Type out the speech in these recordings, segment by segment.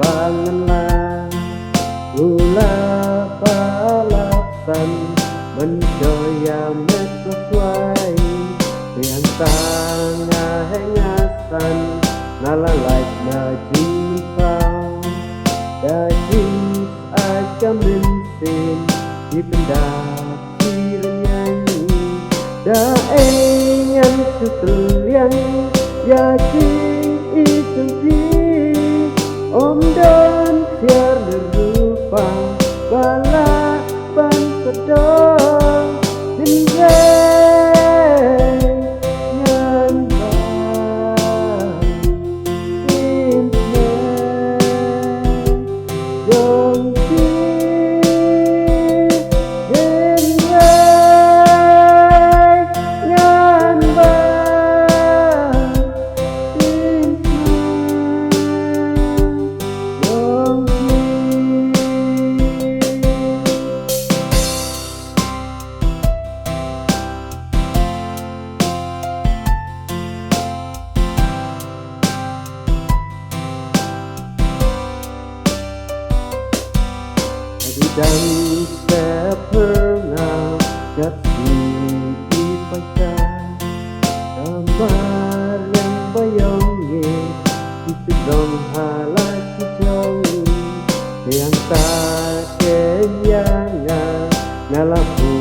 panganlah ulah balasan mencoya sesuai dengan tangga hengasan nalalai na jinsau daging agam bensin di pendaki renyanyi daengan setulian yakin isempi om don tiar derupa bala ban kedong dinreng ngan bang dinreng dong ti dinreng ngan bang dinreng dong ti. Dan saya pernah kasih di pasar gambar yang bayangnya di sedang halaki jauh yang tak kenyangan ngalapu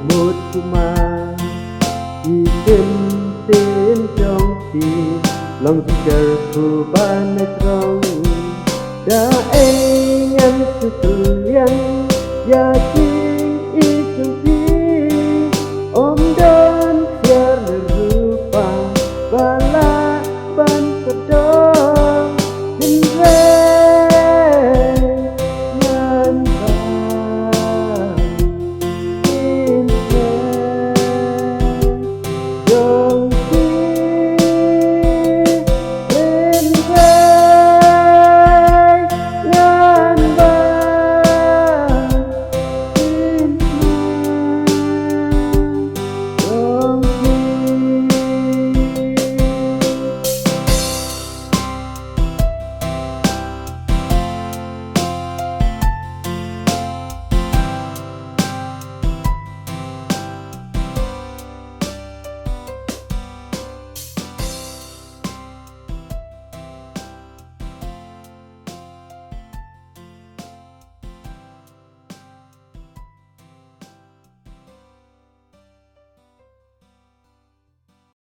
mut kumar di tim jong ti long jar ku ban trong da